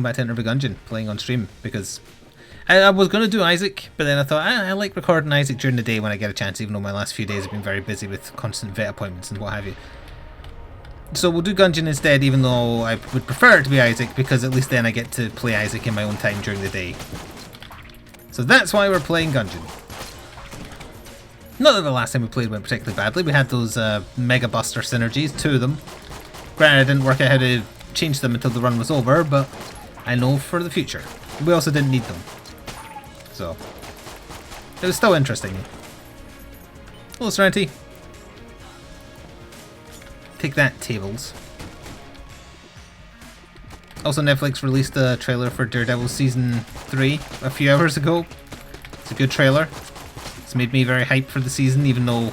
welcome back to Interview Gungeon, playing on stream, because I was going to do Isaac, but then I thought, I like recording Isaac during the day when I get a chance, even though my last few days have been very busy with constant vet appointments and what have you. So we'll do Gungeon instead, even though I would prefer it to be Isaac, because at least then I get to play Isaac in my own time during the day. So that's why we're playing Gungeon. Not that the last time we played went particularly badly. We had those Mega Buster synergies, 2 of them. Granted, I didn't work out how to change them until the run was over, but I know for the future. We also didn't need them. So, it was still interesting. Hello, Serenity. Take that, tables. Also, Netflix released a trailer for Daredevil Season 3 a few hours ago. It's a good trailer. It's made me very hyped for the season, even though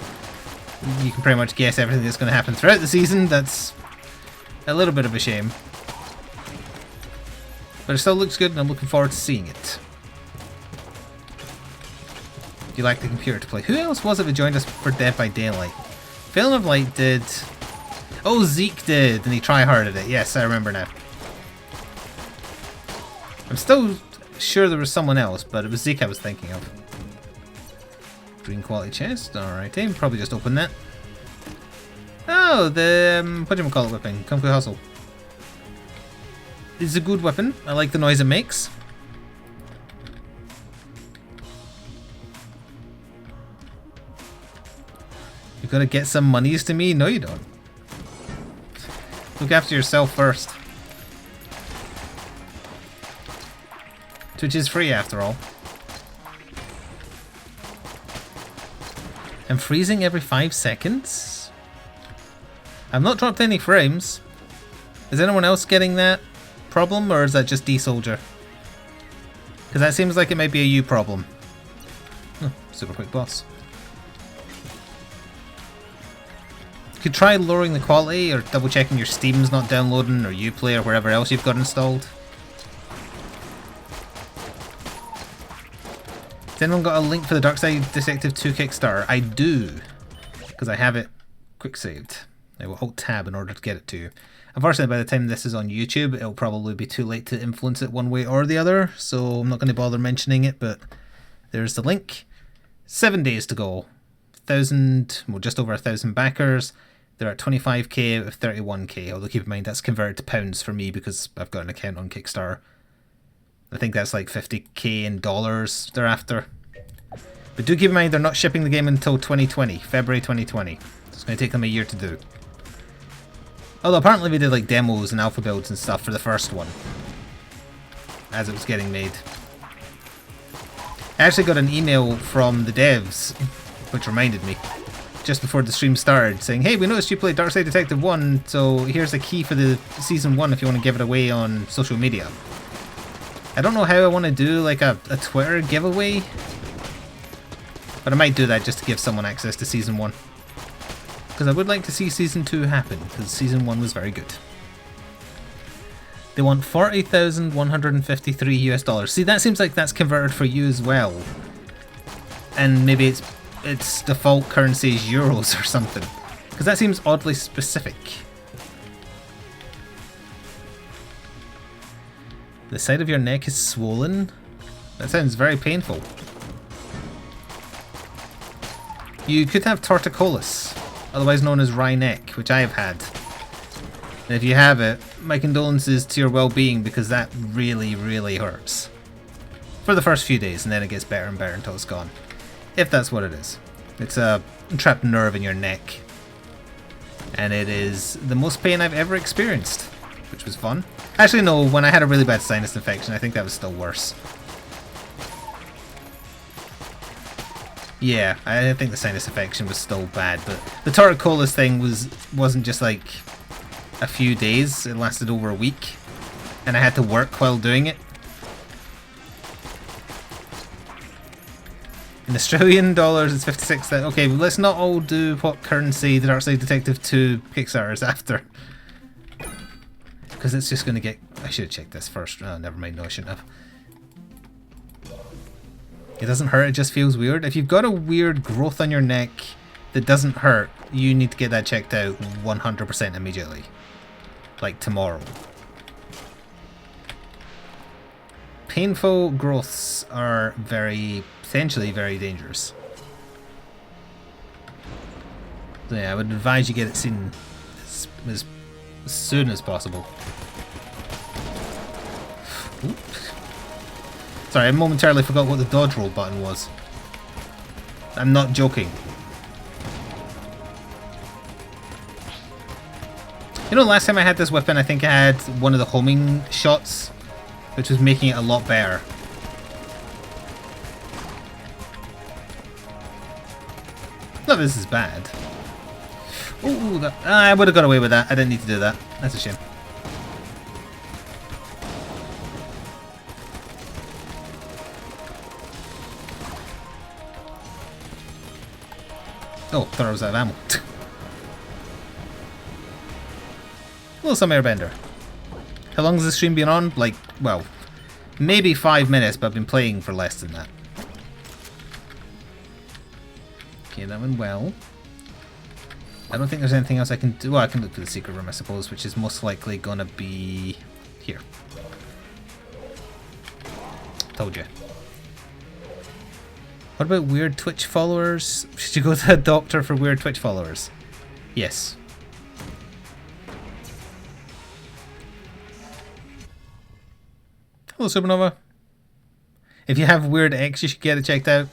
you can pretty much guess everything that's going to happen throughout the season. That's a little bit of a shame. But it still looks good, and I'm looking forward to seeing it. Do you like the computer to play? Who else was it that joined us for Dead by Daylight? Feeling of Light did. Oh, Zeke did, and he try-harded it. Yes, I remember now. I'm still sure there was someone else, but it was Zeke I was thinking of. Green quality chest. Alright, probably just open that. Oh, the whatchamacallit weapon, Kung Fu Hustle. It's a good weapon. I like the noise it makes. You gotta get some monies to me? No, you don't. Look after yourself first. Twitch is free after all. I'm freezing every 5 seconds? I've not dropped any frames. Is anyone else getting that problem, or is that just D-Soldier? Because that seems like it might be a you problem. Oh, super quick boss. You could try lowering the quality, or double checking your Steam's not downloading, or Uplay, or wherever else you've got installed. Has anyone got a link for the Darkside Detective 2 Kickstarter? I do, because I have it quick saved. I will Alt-Tab in order to get it to you. Unfortunately, by the time this is on YouTube, it'll probably be too late to influence it one way or the other, so I'm not going to bother mentioning it, but there's the link. 7 days to go. 1,000, well, just over 1,000 backers. They're at 25k out of 31k, although keep in mind that's converted to pounds for me because I've got an account on Kickstarter. I think that's like 50k in dollars they're after. But do keep in mind they're not shipping the game until 2020, February 2020. So it's going to take them a year to do. Although apparently we did like demos and alpha builds and stuff for the first one, as it was getting made. I actually got an email from the devs, which reminded me, just before the stream started, saying, hey, we noticed you played Darkside Detective 1, so here's a key for the Season 1 if you want to give it away on social media. I don't know how I want to do like a Twitter giveaway, but I might do that just to give someone access to Season 1. Because I would like to see Season 2 happen, because Season 1 was very good. They want $40,153 US. See, that seems like that's converted for you as well. And maybe its default currency is euros or something. Because that seems oddly specific. The side of your neck is swollen? That sounds very painful. You could have torticollis, otherwise known as wry neck, which I have had. And if you have it, my condolences to your well-being, because that really, really hurts. For the first few days, and then it gets better and better until it's gone. If that's what it is. It's a trapped nerve in your neck. And it is the most pain I've ever experienced, which was fun. Actually, no, when I had a really bad sinus infection, I think that was still worse. Yeah, I think the sinus infection was still bad, but the torticollis thing wasn't just like a few days, it lasted over a week, and I had to work while doing it. In Australian dollars, it's 56. Okay, well, let's not all do what currency the Darkside Detective 2 Kickstarter is after. Because it's just going to get... I should have checked this first. Oh, never mind. No, I shouldn't have. It doesn't hurt, it just feels weird. If you've got a weird growth on your neck that doesn't hurt, you need to get that checked out 100% immediately. Like tomorrow. painful growths are potentially very dangerous. So yeah, I would advise you get it seen as soon as possible. Oops. Sorry, I momentarily forgot what the dodge roll button was. I'm not joking. You know, last time I had this weapon, I think I had one of the homing shots, which was making it a lot better. Not this is bad. Ooh, I would have got away with that. I didn't need to do that. That's a shame. Oh, thought I was out of ammo. Little some airbender. How long has this stream been on? Like, well, maybe 5 minutes, but I've been playing for less than that. Okay, that went well. I don't think there's anything else I can do. Well, I can look for the secret room, I suppose, which is most likely gonna be here. Told you. What about weird Twitch followers? Should you go to a doctor for weird Twitch followers? Yes. Hello, Supernova. If you have weird X, you should get it checked out.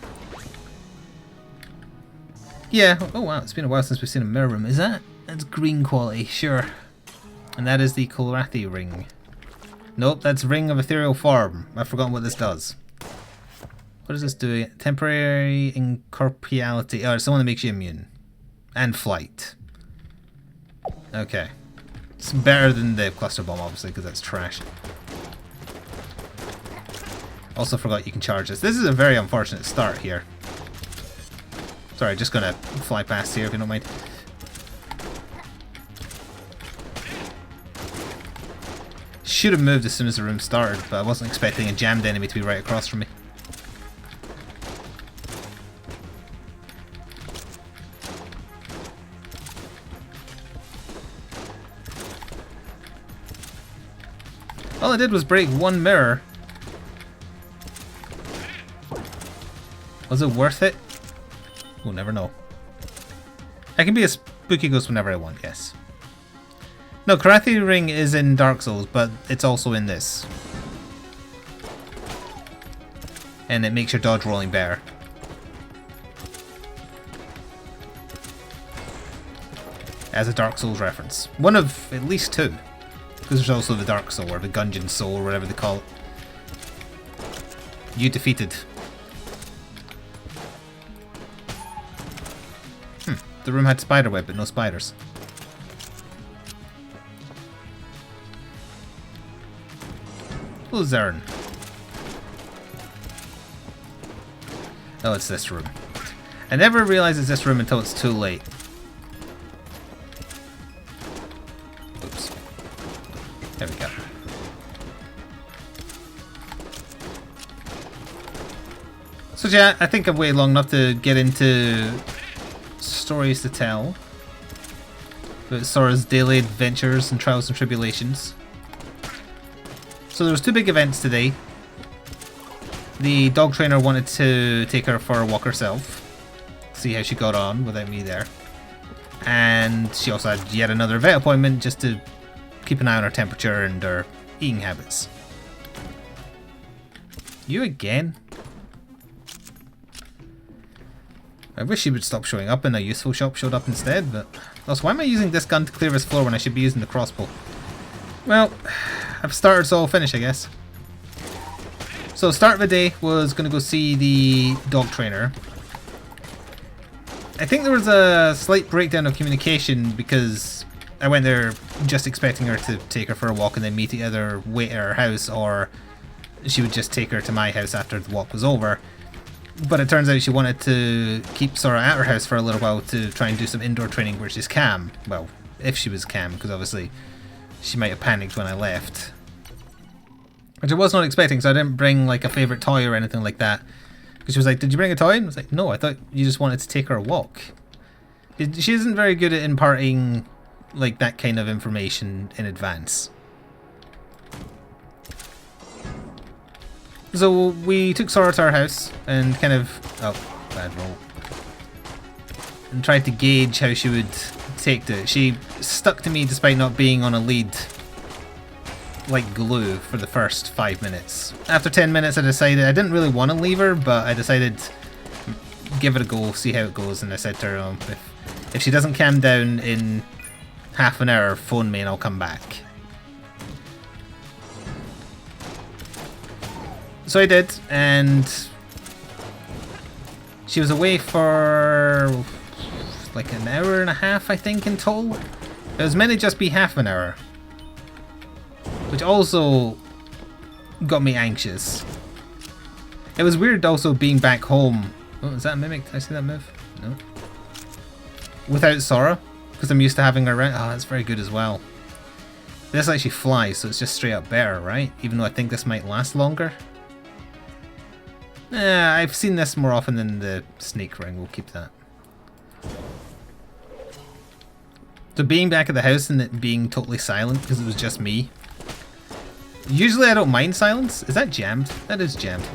Yeah. Oh wow, it's been a while since we've seen a mirror room. Is that? That's green quality, sure. And that is the Kolrathi ring. Nope, that's Ring of Ethereal Form. I've forgotten what this does. What does this do? Temporary incorporeality. Oh, it's the one that makes you immune. And flight. Okay. It's better than the cluster bomb, obviously, because that's trash. Also forgot you can charge this. This is a very unfortunate start here. Sorry, just gonna fly past here if you don't mind. Should have moved as soon as the room started, but I wasn't expecting a jammed enemy to be right across from me. All I did was break one mirror. Was it worth it? We'll never know. I can be a spooky ghost whenever I want, yes. No, Kolrathi ring is in Dark Souls, but it's also in this. And it makes your dodge rolling better. As a Dark Souls reference. One of at least two. Because there's also the Dark Soul, or the Gungeon Soul, or whatever they call it. You defeated. The room had spider web, but no spiders. Luzerne. Oh, it's this room. I never realize it's this room until it's too late. Oops. There we go. So yeah, I think I've waited long enough to get into stories to tell about Sora's daily adventures and trials and tribulations. So there was two big events today. The dog trainer wanted to take her for a walk herself, see how she got on without me there. And she also had yet another vet appointment just to keep an eye on her temperature and her eating habits. You again? I wish she would stop showing up and a useful shop showed up instead, but... Also, why am I using this gun to clear this floor when I should be using the crossbow? Well, I've started, so I'll finish, I guess. So, start of the day was going to go see the dog trainer. I think there was a slight breakdown of communication because I went there just expecting her to take her for a walk and then meet either wait at her house, or she would just take her to my house after the walk was over. But it turns out she wanted to keep Sora at her house for a little while to try and do some indoor training where she's calm. Well, if she was calm, because obviously she might have panicked when I left. Which I was not expecting, so I didn't bring like a favourite toy or anything like that. Because she was like, did you bring a toy? And I was like, no, I thought you just wanted to take her a walk. She isn't very good at imparting like that kind of information in advance. So we took Sora to our house and kind of... Oh, bad roll. And tried to gauge how she would take to it. She stuck to me despite not being on a lead like glue for the first 5 minutes. After 10 minutes I decided I didn't really want to leave her, but I decided give it a go, see how it goes, and I said to her, if she doesn't calm down in half an hour, phone me and I'll come back. So I did, and she was away for like an hour and a half, I think, in total. It was meant to just be half an hour, which also got me anxious. It was weird also being back home. Oh, is that a mimic? Did I see that move? No. Without Sora, because I'm used to having her around. Oh, that's very good as well. This actually flies, so it's just straight up better, right? Even though I think this might last longer. I've seen this more often than the snake ring. We'll keep that. So being back at the house and it being totally silent because it was just me. Usually I don't mind silence. Is that jammed? That is jammed.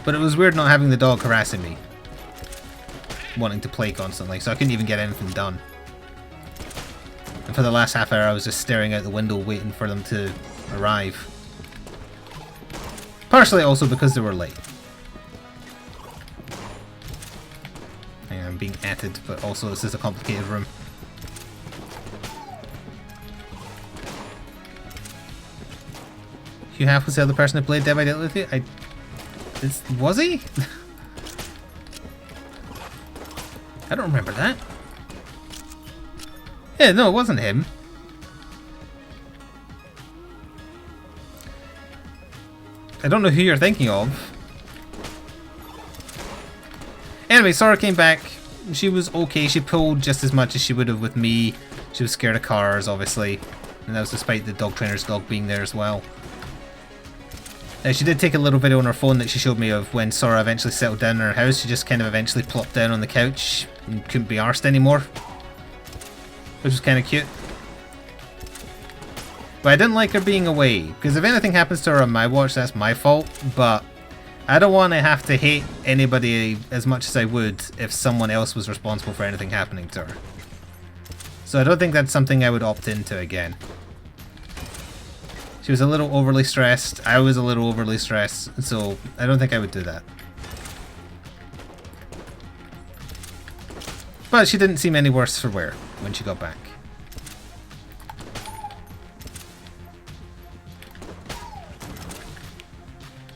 But it was weird not having the dog harassing me, wanting to play constantly, so I couldn't even get anything done. And for the last half hour I was just staring out the window waiting for them to arrive. Partially also because they were late. I'm being atted, but also this is a complicated room. Hugh Half was the other person who played Dead by Daylight with you? Was he? I don't remember that. Yeah, no, it wasn't him. I don't know who you're thinking of. Anyway, Sora came back. She was okay. She pulled just as much as she would have with me. She was scared of cars, obviously. And that was despite the dog trainer's dog being there as well. She did take a little video on her phone that she showed me of when Sora eventually settled down in her house. She just kind of eventually plopped down on the couch and couldn't be arsed anymore. Which was kind of cute. But I didn't like her being away, because if anything happens to her on my watch, that's my fault. But I don't want to have to hate anybody as much as I would if someone else was responsible for anything happening to her. So I don't think that's something I would opt into again. She was a little overly stressed, I was a little overly stressed, so I don't think I would do that. But she didn't seem any worse for wear when she got back.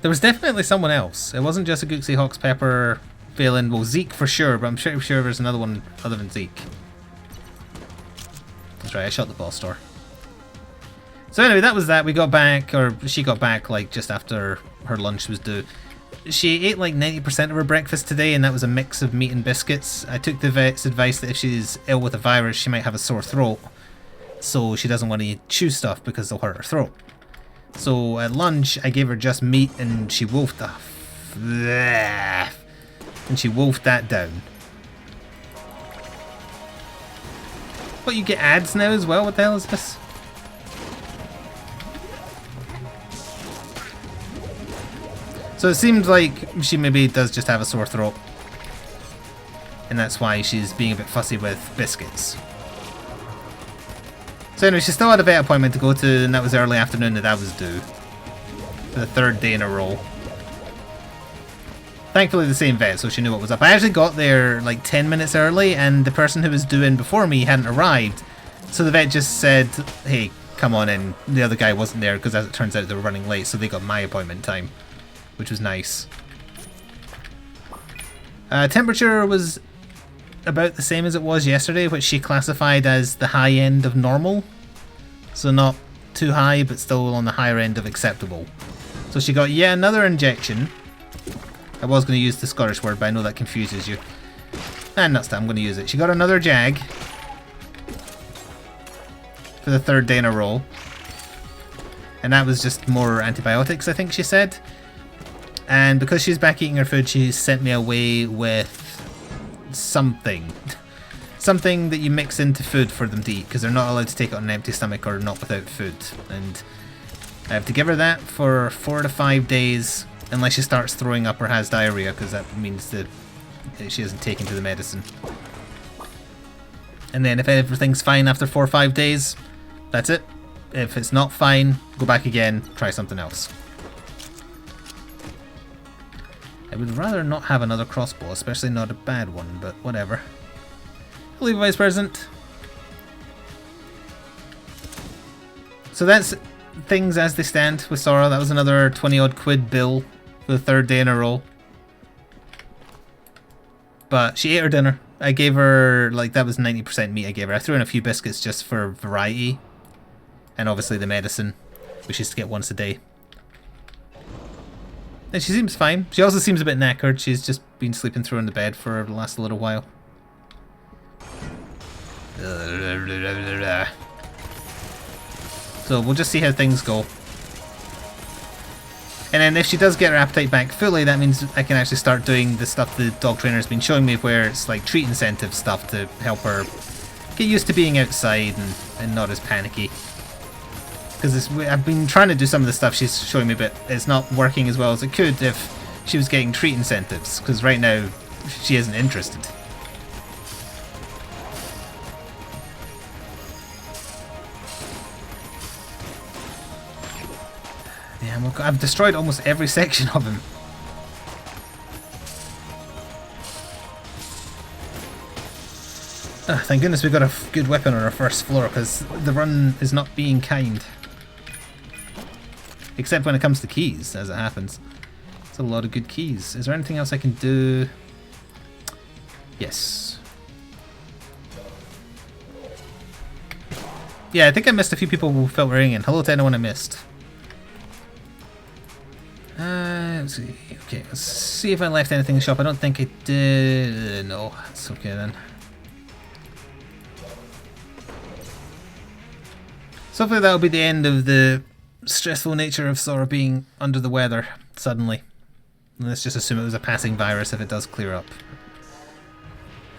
There was definitely someone else. It wasn't just a Gooksy Hawks Pepper failing. Well, Zeke for sure, but I'm pretty sure there's another one other than Zeke. That's right, I shot the ball store. So anyway, that was that. We got back, or she got back like just after her lunch was due. She ate like 90% of her breakfast today, and that was a mix of meat and biscuits. I took the vet's advice that if she's ill with a virus, she might have a sore throat. So she doesn't want to chew stuff because they'll hurt her throat. So at lunch, I gave her just meat, and she wolfed and she wolfed that down. What, you get ads now as well? What the hell is this? So it seems like she maybe does just have a sore throat, and that's why she's being a bit fussy with biscuits. So anyway, she still had a vet appointment to go to, and that was early afternoon that was due. For the third day in a row. Thankfully the same vet, so she knew what was up. I actually got there like 10 minutes early, and the person who was due in before me hadn't arrived. So the vet just said, hey, come on in. The other guy wasn't there, because as it turns out they were running late, so they got my appointment time. Which was nice. Temperature was about the same as it was yesterday, which she classified as the high end of normal. So not too high, but still on the higher end of acceptable. So she got yet another injection. I was going to use the Scottish word, but I know that confuses you. And nuts, I'm going to use it. She got another jag. For the third day in a row. And that was just more antibiotics, I think she said. And because she's back eating her food, she sent me away with something. Something that you mix into food for them to eat, because they're not allowed to take it on an empty stomach or not without food. And I have to give her that for 4 to 5 days, unless she starts throwing up or has diarrhea, because that means that she isn't taken to the medicine. And then if everything's fine after 4 or 5 days, that's it. If it's not fine, go back again, try something else. I would rather not have another crossbow, especially not a bad one, but whatever. Hello, Vice President. So that's things as they stand with Sora. That was another 20 odd quid bill for the 3rd day in a row. But she ate her dinner. I gave her, like, that was 90% meat I gave her. I threw in a few biscuits just for variety. And obviously the medicine, which is to get once a day. And she seems fine. She also seems a bit knackered. She's just been sleeping through in the bed for the last little while. So we'll just see how things go. And then if she does get her appetite back fully, that means I can actually start doing the stuff the dog trainer's been showing me, where it's like treat incentive stuff to help her get used to being outside and not as panicky. Because I've been trying to do some of the stuff she's showing me, but it's not working as well as it could if she was getting treat incentives, because right now she isn't interested. Yeah, I've destroyed almost every section of him. Thank goodness we got a good weapon on our first floor, because the run is not being kind. Except when it comes to keys, as it happens. It's a lot of good keys. Is there anything else I can do? Yes. Yeah, I think I missed a few people filtering in. Hello to anyone I missed. Let's see. Okay, let's see if I left anything in the shop. I don't think I did. No, that's okay then. So hopefully that'll be the end of the stressful nature of Sora being under the weather suddenly. Let's just assume it was a passing virus if it does clear up.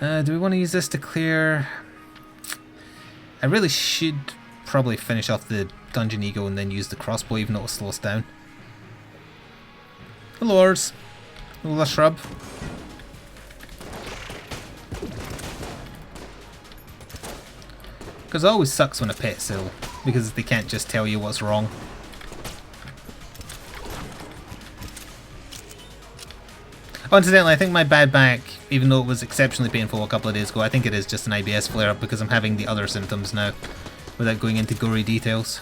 Do we want to use this to clear? I really should probably finish off the Gungeon ego and then use the crossbow, even though it'll slow us down. Hello, Lords. Hello, shrub. Because it always sucks when a pet's ill, because they can't just tell you what's wrong. Oh, incidentally, I think my bad back, even though it was exceptionally painful a couple of days ago, I think it is just an IBS flare-up because I'm having the other symptoms now, without going into gory details.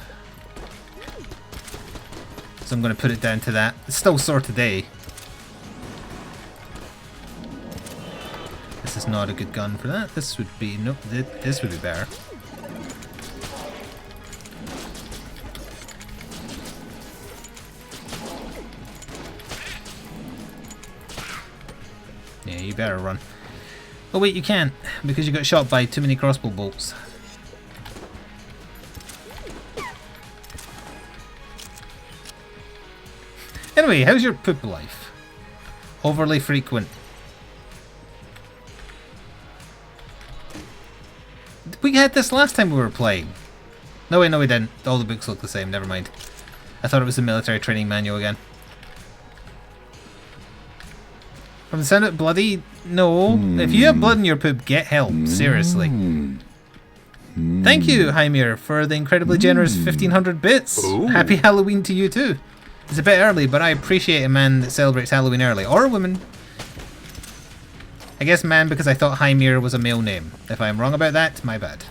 So I'm going to put it down to that. It's still sore today. This is not a good gun for that. This would be... Nope, this would be better. Yeah, you better run. Oh wait, you can't, because you got shot by too many crossbow bolts. Anyway, how's your poop life? Overly frequent. We had this last time we were playing. No, wait, no we didn't. All the books look the same, never mind. I thought it was the military training manual again. From the sound of it, bloody? No. If you have blood in your poop, get help. Seriously. Thank you, Hymir, for the incredibly generous 1500 bits. Ooh. Happy Halloween to you too. It's a bit early, but I appreciate a man that celebrates Halloween early. Or a woman. I guess man because I thought Hymir was a male name. If I'm wrong about that, my bad.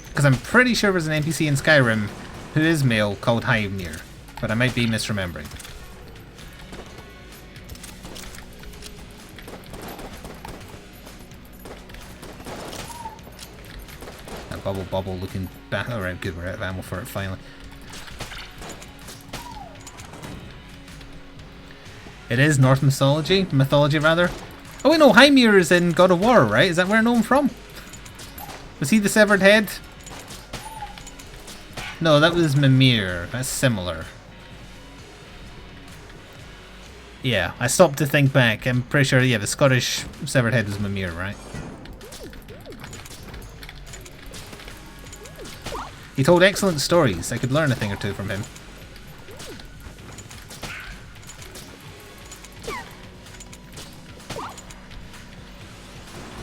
Because I'm pretty sure there's an NPC in Skyrim who is male called Hymir. But I might be misremembering. That bubble looking back. Alright, good, we're out of ammo for it finally. It is Norse mythology rather. Oh wait, no, Hymir is in God of War, right? Is that where I know him from? Was he the severed head? No, that was Mimir. That's similar. Yeah, I stopped to think back. I'm pretty sure, yeah, the Scottish severed head was Mimir, right? He told excellent stories. I could learn a thing or two from him.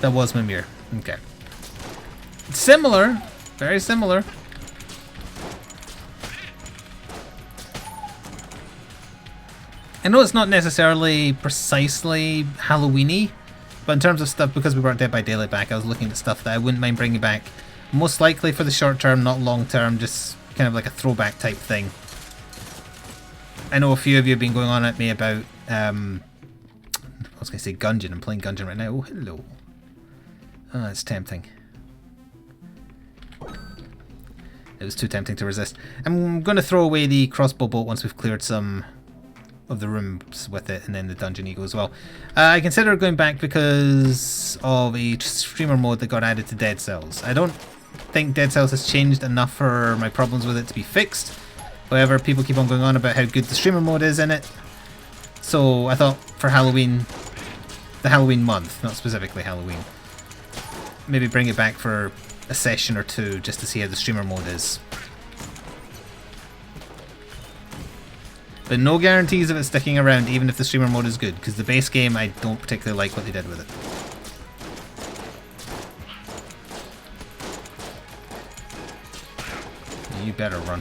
That was Mimir. Okay. Similar. Very similar. I know it's not necessarily precisely Halloween-y, but in terms of stuff, because we brought Dead by Daylight back, I was looking at stuff that I wouldn't mind bringing back. Most likely for the short term, not long term, just kind of like a throwback type thing. I know a few of you have been going on at me about, I was going to say Gungeon. I'm playing Gungeon right now. Oh, hello. Oh, that's tempting. It was too tempting to resist. I'm going to throw away the crossbow bolt once we've cleared some of the rooms with it, and then the dungeon eagle as well. I consider going back because of a streamer mode that got added to Dead Cells. I don't think Dead Cells has changed enough for my problems with it to be fixed. However, people keep on going on about how good the streamer mode is in it. So I thought for Halloween, the Halloween month, not specifically Halloween, maybe bring it back for a session or two just to see how the streamer mode is. But no guarantees of it sticking around even if the streamer mode is good, because the base game I don't particularly like what they did with it. You better run.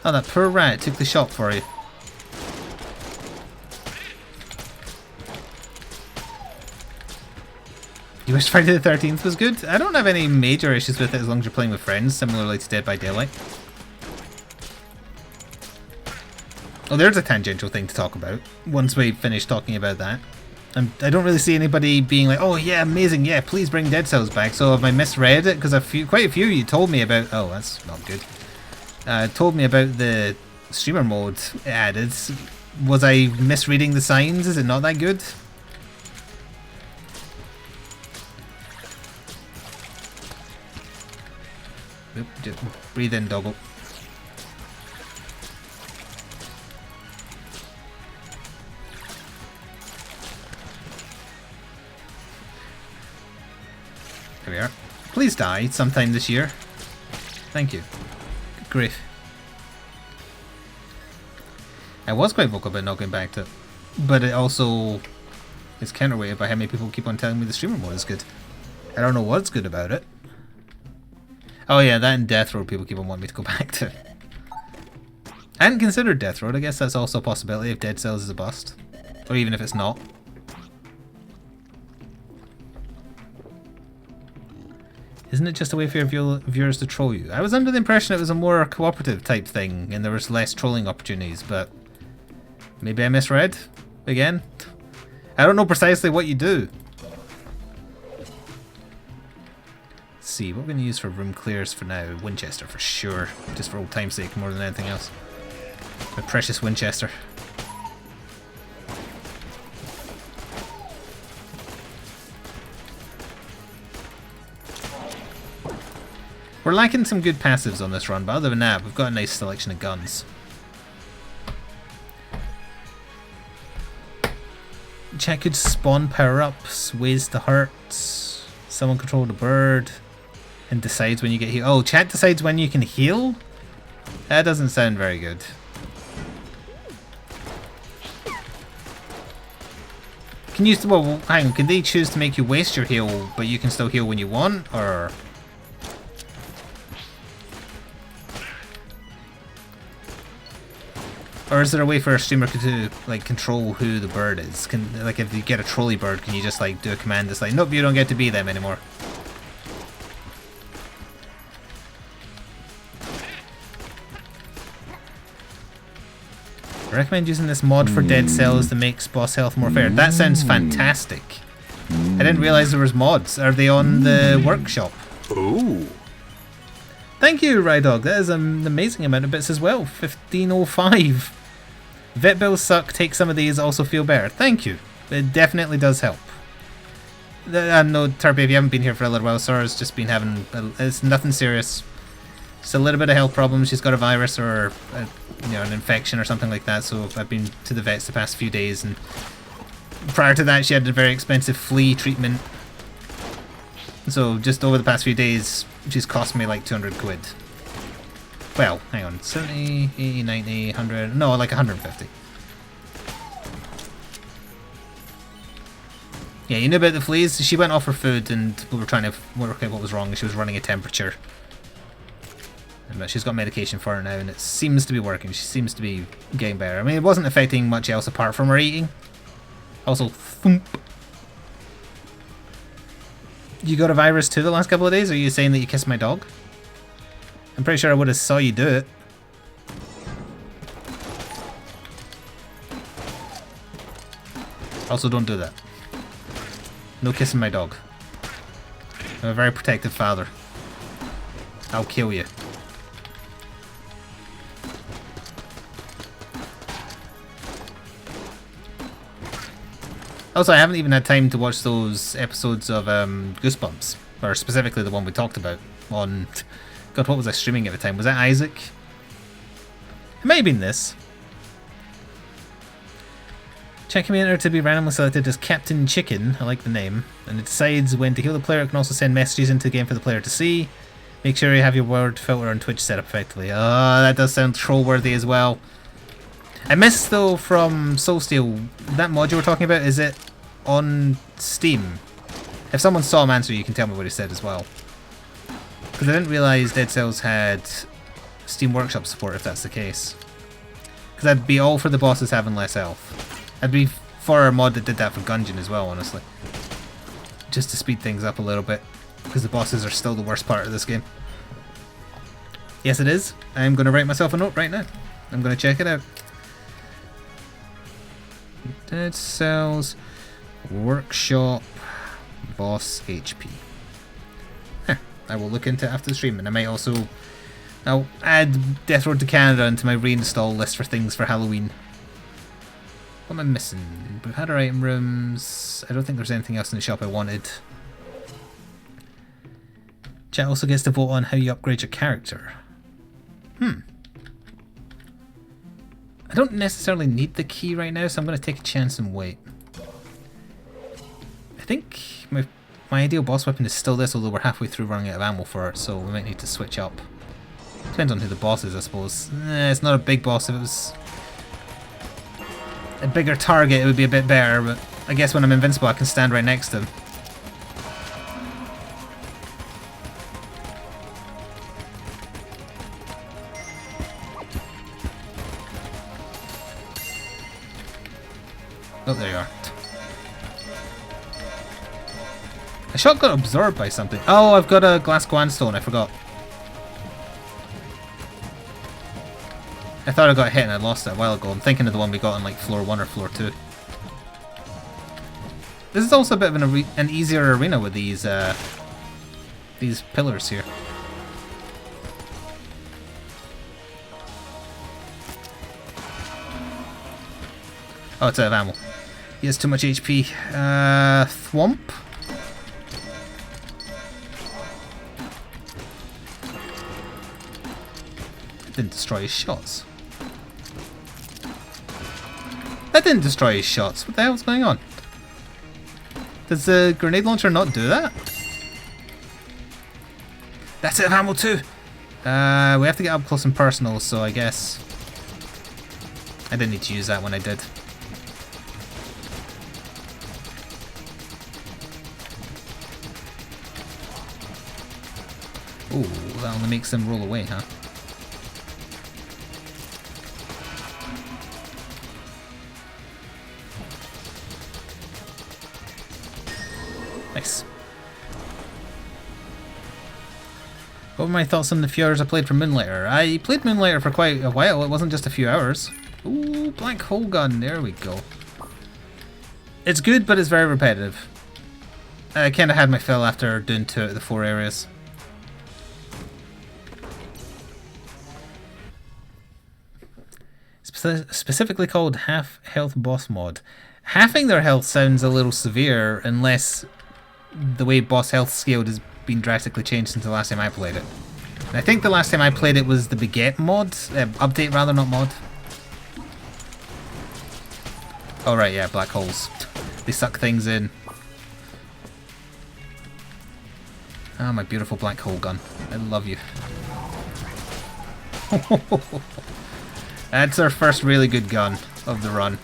Oh, that poor rat took the shot for you. You wish Friday the 13th was good? I don't have any major issues with it as long as you're playing with friends, similarly to Dead by Daylight. Oh, there's a tangential thing to talk about once we finish talking about that. I don't really see anybody being like, oh yeah, amazing, yeah, please bring Dead Cells back. So have I misread it? Because quite a few of you told me about... Oh, that's not good. Told me about the streamer mode added. Was I misreading the signs? Is it not that good? Oop, just breathe in, doggo. Here we are. Please die sometime this year. Thank you. Good grief. I was quite vocal about not going back to it, but it also is counterweighted by how many people keep on telling me the streamer mode is good. I don't know what's good about it. Oh yeah, that and Death Road people keep on wanting me to go back to. I hadn't considered Death Road. I guess that's also a possibility if Dead Cells is a bust. Or even if it's not. Isn't it just a way for your viewers to troll you? I was under the impression it was a more cooperative type thing and there was less trolling opportunities, but maybe I misread again. I don't know precisely what you do. Let's see, what we're going to use for room clears for now? Winchester for sure, just for old time's sake more than anything else. My precious Winchester. We're lacking some good passives on this run, but other than that, we've got a nice selection of guns. Chat could spawn power-ups, ways to hurt, someone control the bird, and decides when you get healed. Oh, chat decides when you can heal? That doesn't sound very good. Can you, well, hang on, can they choose to make you waste your heal, but you can still heal when you want, or... Or is there a way for a streamer to like control who the bird is? Can, like, if you get a trolley bird, can you just like do a command that's like, nope, you don't get to be them anymore? I recommend using this mod for Dead Cells that makes boss health more fair. That sounds fantastic. I didn't realize there was mods. Are they on the workshop? Ooh. Thank you, Rydog. That is an amazing amount of bits as well. 1505. Vet bills suck. Take some of these. Also feel better. Thank you. It definitely does help. No, Turpy, if you haven't been here for a little while, Sora's just been having... It's nothing serious. Just a little bit of health problems. She's got a virus or you know, an infection or something like that. So I've been to the vets the past few days. And prior to that, she had a very expensive flea treatment. So just over the past few days, she's cost me like 200 quid. Well, hang on, 70, 80, 90, 100, no, like 150. Yeah, you knew about the fleas? She went off her food and we were trying to work out what was wrong. She was running a temperature. But she's got medication for it now and it seems to be working. She seems to be getting better. I mean, it wasn't affecting much else apart from her eating. Also, thump. You got a virus too the last couple of days? Or are you saying that you kissed my dog? I'm pretty sure I would have saw you do it. Also, don't do that. No kissing my dog. I'm a very protective father. I'll kill you. Also, I haven't even had time to watch those episodes of Goosebumps. Or specifically the one we talked about on... God, what was I streaming at the time? Was that Isaac? It might have been this. Check commander to be randomly selected as Captain Chicken, I like the name, and it decides when to heal the player. It can also send messages into the game for the player to see. Make sure you have your word filter on Twitch set up effectively. Oh, that does sound troll-worthy as well. I missed, though, from Soulsteel, that mod you were talking about, is it on Steam? If someone saw him answer, you can tell me what he said as well. Because I didn't realise Dead Cells had Steam Workshop support, if that's the case. Because I'd be all for the bosses having less health. I'd be for a mod that did that for Gungeon as well, honestly. Just to speed things up a little bit. Because the bosses are still the worst part of this game. Yes, it is. I'm going to write myself a note right now. I'm going to check it out. Dead Cells Workshop Boss HP. I will look into it after the stream, and I might also... I'll add Death Road to Canada into my reinstall list for things for Halloween. What am I missing? We've had our item rooms. I don't think there's anything else in the shop I wanted. Chat also gets to vote on how you upgrade your character. I don't necessarily need the key right now, so I'm going to take a chance and wait. I think my ideal boss weapon is still this, although we're halfway through running out of ammo for it, so we might need to switch up. Depends on who the boss is, I suppose. It's not a big boss. If it was a bigger target, it would be a bit better, but I guess when I'm invincible I can stand right next to him. Oh, there you are. A shot got absorbed by something. Oh, I've got a glass Guanstone, I forgot. I thought I got hit and I lost it a while ago. I'm thinking of the one we got on like floor 1 or floor 2. This is also a bit of an easier arena with these pillars here. Oh, it's out of ammo. He has too much HP. Thwomp? Didn't destroy his shots. That didn't destroy his shots. What the hell's going on? Does the grenade launcher not do that? That's it of ammo too! We have to get up close and personal, so I guess... I didn't need to use that when I did. Ooh, that only makes them roll away, huh? Nice. What were my thoughts on the few hours I played for Moonlighter? I played Moonlighter for quite a while, it wasn't just a few hours. Ooh, black hole gun, there we go. It's good, but it's very repetitive. I kind of had my fill after doing 2 out of the 4 areas. Specifically called half health boss mod. Halving their health sounds a little severe unless the way boss health scaled has been drastically changed since the last time I played it. And I think the last time I played it was the Beget mod, update rather, not mod. Oh right, yeah, black holes. They suck things in. Ah, my beautiful black hole gun. I love you. That's our first really good gun of the run.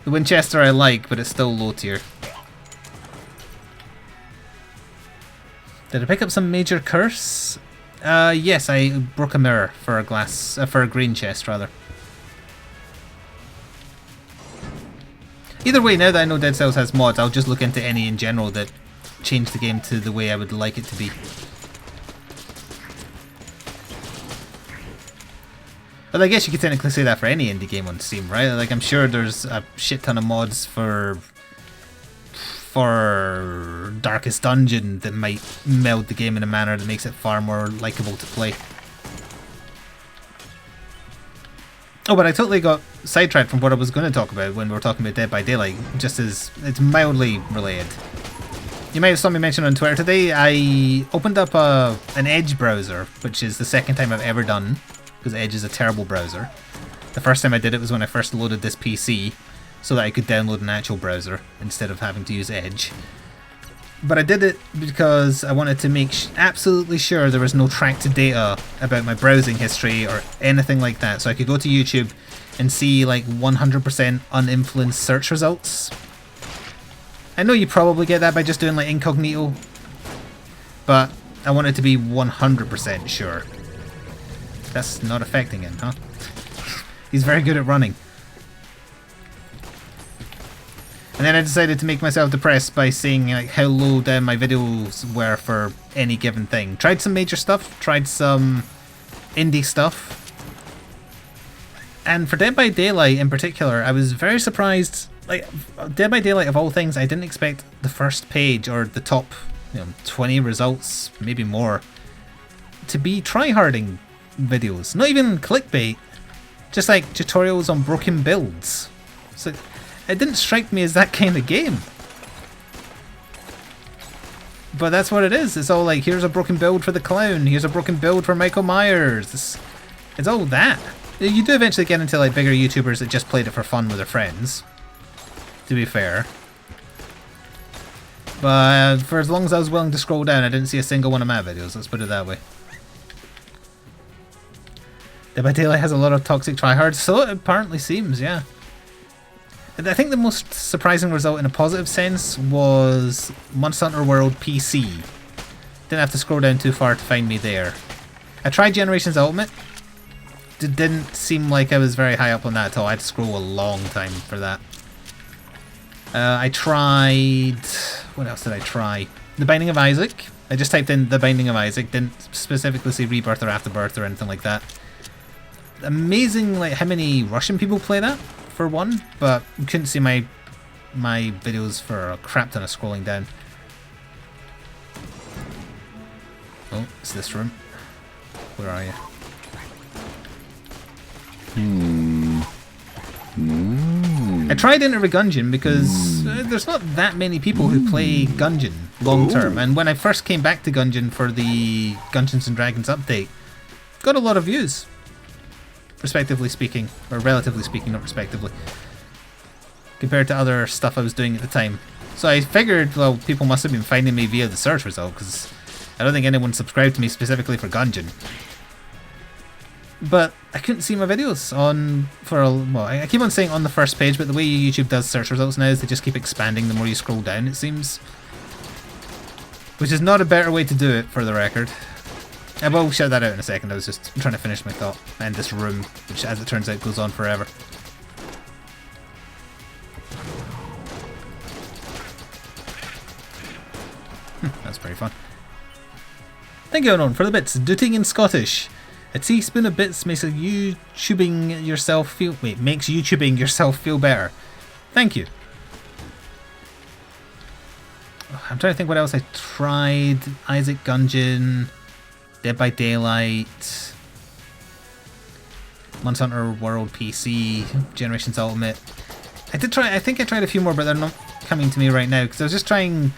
The Winchester I like, but it's still low tier. Did I pick up some major curse? Yes, I broke a mirror for a glass, for a green chest rather. Either way, now that I know Dead Cells has mods, I'll just look into any in general that change the game to the way I would like it to be. But I guess you could technically say that for any indie game on Steam, right? Like, I'm sure there's a shit ton of mods for Darkest Dungeon that might meld the game in a manner that makes it far more likable to play. Oh, but I totally got sidetracked from what I was going to talk about when we were talking about Dead by Daylight, just as it's mildly related. You might have saw me mention on Twitter today, I opened up an Edge browser, which is the second time I've ever done, because Edge is a terrible browser. The first time I did it was when I first loaded this PC, so that I could download an actual browser instead of having to use Edge. But I did it because I wanted to make absolutely sure there was no tracked data about my browsing history or anything like that, so I could go to YouTube and see like 100% uninfluenced search results. I know you probably get that by just doing like incognito, but I wanted to be 100% sure. That's not affecting him, huh? He's very good at running. And then I decided to make myself depressed by seeing like how low down my videos were for any given thing. Tried some major stuff, tried some indie stuff. And for Dead by Daylight in particular, I was very surprised. Like, Dead by Daylight of all things, I didn't expect the first page or the top 20 results, maybe more, to be tryharding videos. Not even clickbait, just like tutorials on broken builds. So it didn't strike me as that kind of game. But that's what it is. It's all like, here's a broken build for the clown, here's a broken build for Michael Myers. It's all that. You do eventually get into like bigger YouTubers that just played it for fun with their friends, to be fair. But for as long as I was willing to scroll down, I didn't see a single one of my videos, let's put it that way. Dead by Daylight has a lot of toxic tryhards, so it apparently seems, yeah. I think the most surprising result in a positive sense was Monster Hunter World PC. Didn't have to scroll down too far to find me there. I tried Generations Ultimate. It didn't seem like I was very high up on that at all. I had to scroll a long time for that. I tried... What else did I try? The Binding of Isaac. I just typed in The Binding of Isaac. Didn't specifically say Rebirth or Afterbirth or anything like that. Amazing like how many Russian people play that, for one, but you couldn't see my videos for a crap ton of scrolling down. Oh, it's this room. Where are you? I tried Enter the Gungeon because there's not that many people who play Gungeon long term, and when I first came back to Gungeon for the Dungeons and Dragons update, got a lot of views. Respectively speaking, or relatively speaking, not respectively, compared to other stuff I was doing at the time. So I figured, well, people must have been finding me via the search result, because I don't think anyone subscribed to me specifically for Gungeon. But I couldn't see my videos on, well, I keep on saying on the first page, but the way YouTube does search results now is they just keep expanding the more you scroll down, it seems. Which is not a better way to do it, for the record. I will shout that out in a second. I was just trying to finish my thought. And this room, which as it turns out goes on forever. That's pretty fun. Thank you, Unknown, for the bits. Dooting in Scottish. A teaspoon of bits makes YouTubing yourself feel... Wait, makes YouTubing yourself feel better. Thank you. I'm trying to think what else I tried. Isaac Gungeon... Dead by Daylight, Monster Hunter World PC, Generations Ultimate. I think I tried a few more, but they're not coming to me right now because I was trying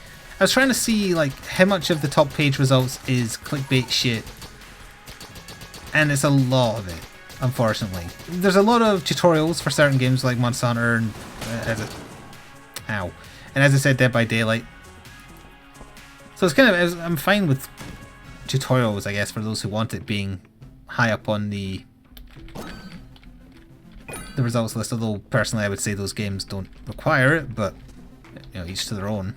to see like how much of the top page results is clickbait shit, and it's a lot of it, unfortunately. There's a lot of tutorials for certain games like Monster Hunter and and as I said, Dead by Daylight. So it's kind of, I'm fine with tutorials, I guess, for those who want it being high up on the results list, although personally I would say those games don't require it, but you know, each to their own.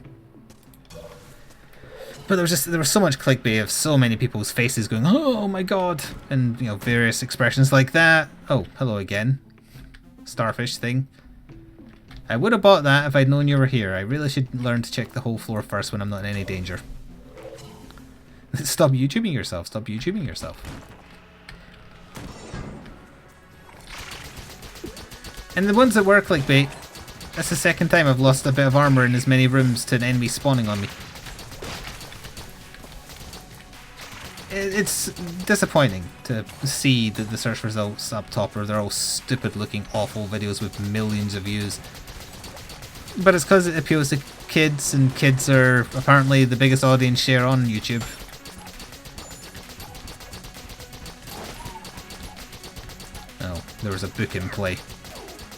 But there was so much clickbait of so many people's faces going, oh my god, and you know, various expressions like that. Oh, hello again. Starfish thing. I would have bought that if I'd known you were here. I really should learn to check the whole floor first when I'm not in any danger. Stop YouTubing yourself. Stop YouTubing yourself. And the ones that were clickbait, that's the second time I've lost a bit of armor in as many rooms to an enemy spawning on me. It's disappointing to see that the search results up top are they're all stupid looking awful videos with millions of views. But it's because it appeals to kids, and kids are apparently the biggest audience share on YouTube. Oh, there was a book in play.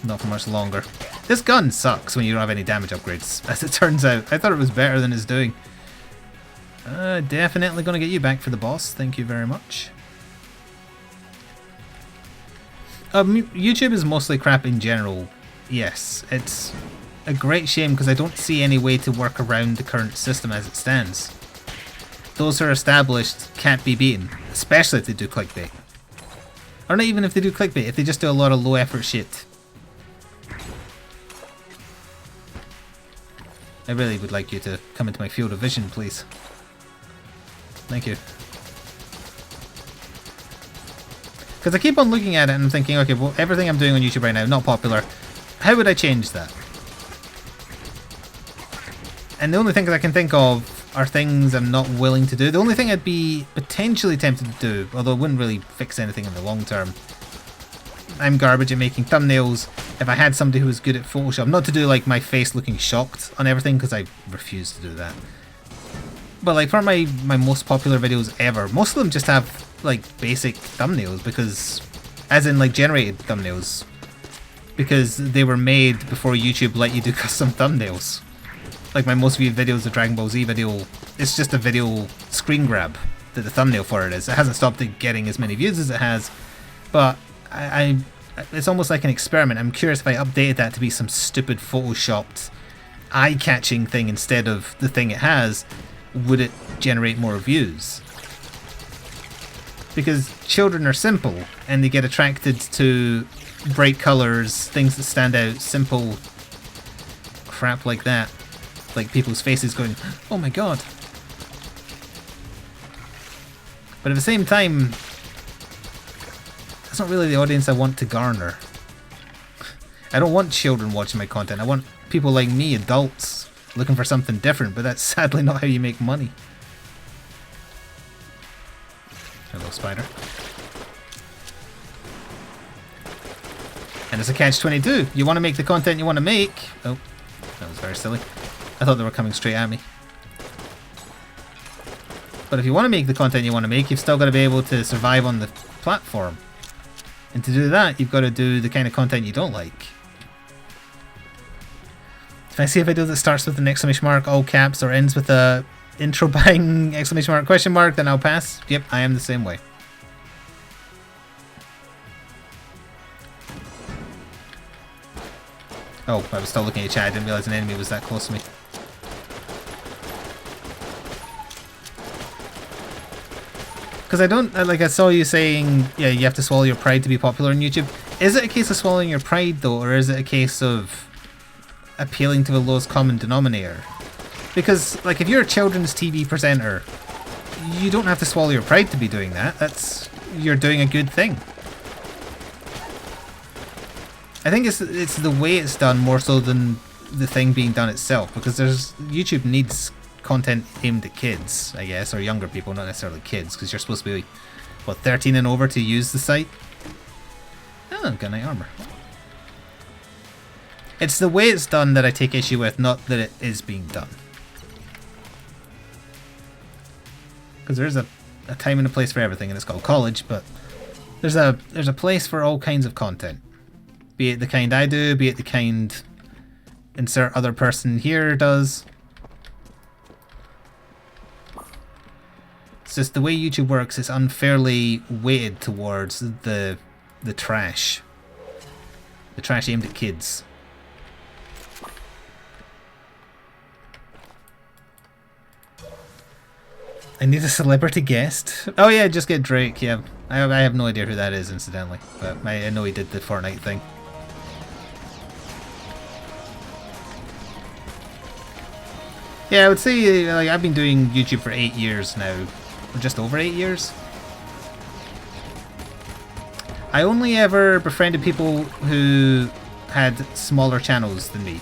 Not for much longer. This gun sucks when you don't have any damage upgrades, as it turns out. I thought it was better than it's doing. Definitely going to get you back for the boss. Thank you very much. YouTube is mostly crap in general. Yes, it's a great shame because I don't see any way to work around the current system as it stands. Those who are established can't be beaten, especially if they do clickbait. Or not even if they do clickbait, if they just do a lot of low effort shit. I really would like you to come into my field of vision, please. Thank you. Because I keep on looking at it and I'm thinking, okay, well, everything I'm doing on YouTube right now, not popular. How would I change that? And the only things I can think of are things I'm not willing to do. The only thing I'd be potentially tempted to do, although it wouldn't really fix anything in the long term. I'm garbage at making thumbnails. If I had somebody who was good at Photoshop, not to do like my face looking shocked on everything, because I refuse to do that. But like for my most popular videos ever, most of them just have like basic thumbnails, because, as in like generated thumbnails, because they were made before YouTube let you do custom thumbnails. Like my most viewed video is the Dragon Ball Z video. It's just a video screen grab that the thumbnail for it is. It hasn't stopped it getting as many views as it has, but it's almost like an experiment. I'm curious if I updated that to be some stupid photoshopped eye-catching thing instead of the thing it has, would it generate more views? Because children are simple and they get attracted to bright colours, things that stand out, simple crap like that. Like people's faces going, oh my god. But at the same time, that's not really the audience I want to garner. I don't want children watching my content. I want people like me, adults, looking for something different, but that's sadly not how you make money. Hello, spider. And it's a catch-22. You want to make the content you want to make. Oh, that was very silly. I thought they were coming straight at me. But if you want to make the content you want to make, you've still got to be able to survive on the platform. And to do that, you've got to do the kind of content you don't like. If I see a video that starts with an exclamation mark, all caps, or ends with a intro bang, exclamation mark, question mark, then I'll pass. Yep, I am the same way. Oh, I was still looking at chat. I didn't realize an enemy was that close to me. Because I don't, like I saw you saying, yeah, you have to swallow your pride to be popular on YouTube. Is it a case of swallowing your pride though, or is it a case of appealing to the lowest common denominator? Because, like, if you're a children's TV presenter, you don't have to swallow your pride to be doing that. You're doing a good thing. I think it's the way it's done more so than the thing being done itself, because YouTube needs content aimed at kids, I guess, or younger people, not necessarily kids, because you're supposed to be, what, 13 and over to use the site? Oh, got nice armor. It's the way it's done that I take issue with, not that it is being done. Because there's a time and a place for everything, and it's called college, but there's a place for all kinds of content. Be it the kind I do, be it the kind insert other person here does. It's just the way YouTube works, it's unfairly weighted towards the trash. The trash aimed at kids. I need a celebrity guest. Oh yeah, just get Drake, yeah. I have no idea who that is, incidentally. But I know he did the Fortnite thing. Yeah, I would say like I've been doing YouTube for 8 years now. Or just over 8 years. I only ever befriended people who had smaller channels than me.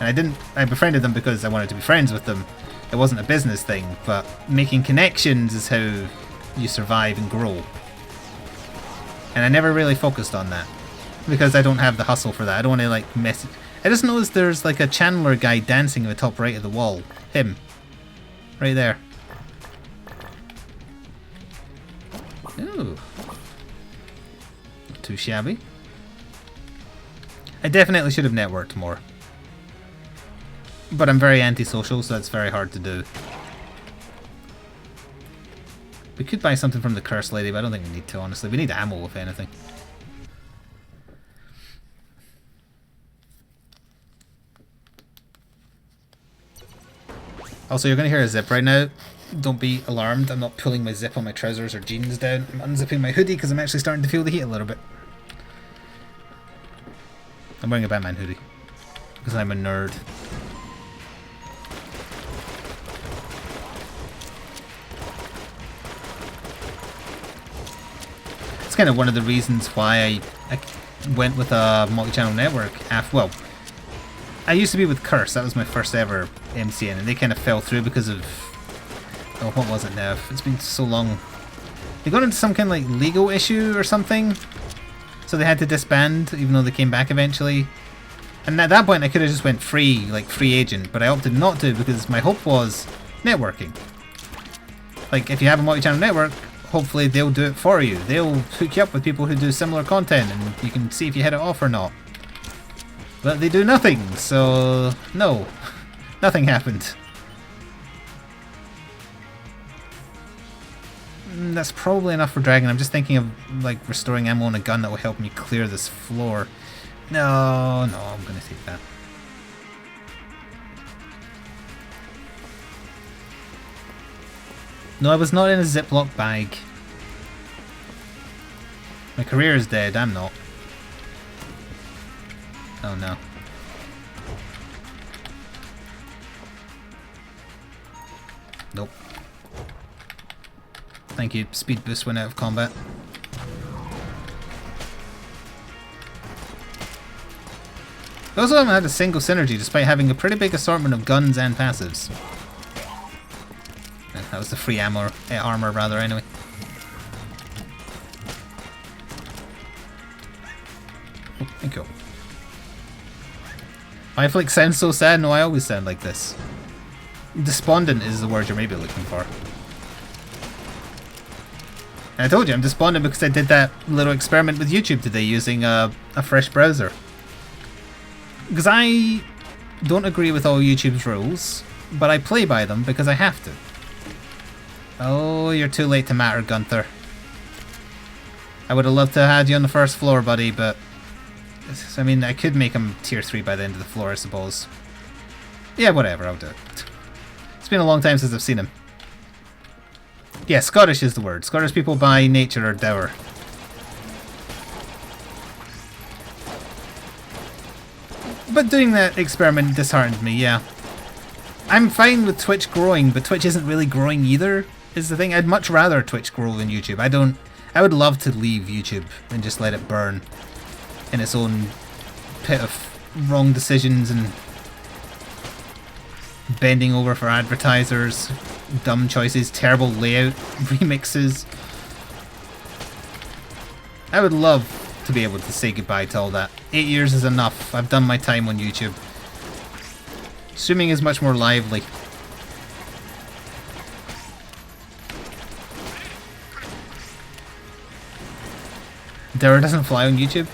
And I befriended them because I wanted to be friends with them. It wasn't a business thing, but making connections is how you survive and grow. And I never really focused on that. Because I don't have the hustle for that. I don't want to like mess... I just noticed there's like a channeler guy dancing in the top right of the wall. Him. Right there. Ooh. Not too shabby. I definitely should have networked more. But I'm very antisocial, so it's very hard to do. We could buy something from the Curse Lady, but I don't think we need to, honestly. We need ammo, if anything. Also, you're going to hear a zip right now. Don't be alarmed. I'm not pulling my zip on my trousers or jeans down. I'm unzipping my hoodie because I'm actually starting to feel the heat a little bit. I'm wearing a Batman hoodie because I'm a nerd. It's kind of one of the reasons why I went with a multi-channel network. Well, I used to be with Curse. That was my first ever MCN, and they kind of fell through because of... Oh, what was it now? It's been so long. They got into some kind of like legal issue or something, so they had to disband, even though they came back eventually. And at that point, I could have just went free, like free agent, but I opted not to because my hope was networking. Like, if you have a multi-channel network, hopefully they'll do it for you. They'll hook you up with people who do similar content, and you can see if you hit it off or not. But they do nothing, so no, nothing happened. That's probably enough for Dragon. I'm just thinking of like restoring ammo on a gun that will help me clear this floor. No, I'm gonna take that. No, I was not in a Ziploc bag. My career is dead, I'm not. Oh no. Nope. Thank you, speed boost went out of combat. I also haven't had a single synergy despite having a pretty big assortment of guns and passives. That was the free armor rather, anyway. Oh, thank you. My Flik sounds so sad. No, I always sound like this. Despondent is the word you're maybe looking for. And I told you, I'm despondent because I did that little experiment with YouTube today using a fresh browser. Because I don't agree with all YouTube's rules, but I play by them because I have to. Oh, you're too late to matter, Gunther. I would have loved to have had you on the first floor, buddy, but... I mean, I could make him tier 3 by the end of the floor, I suppose. Yeah, whatever, I'll do it. It's been a long time since I've seen him. Yeah, Scottish is the word. Scottish people by nature are dour. But doing that experiment disheartened me, yeah. I'm fine with Twitch growing, but Twitch isn't really growing either, is the thing. I'd much rather Twitch grow than YouTube. I would love to leave YouTube and just let it burn in its own pit of wrong decisions and bending over for advertisers, dumb choices, terrible layout, remixes. I would love to be able to say goodbye to all that. 8 years is enough. I've done my time on YouTube. Streaming is much more lively. Dara doesn't fly on YouTube.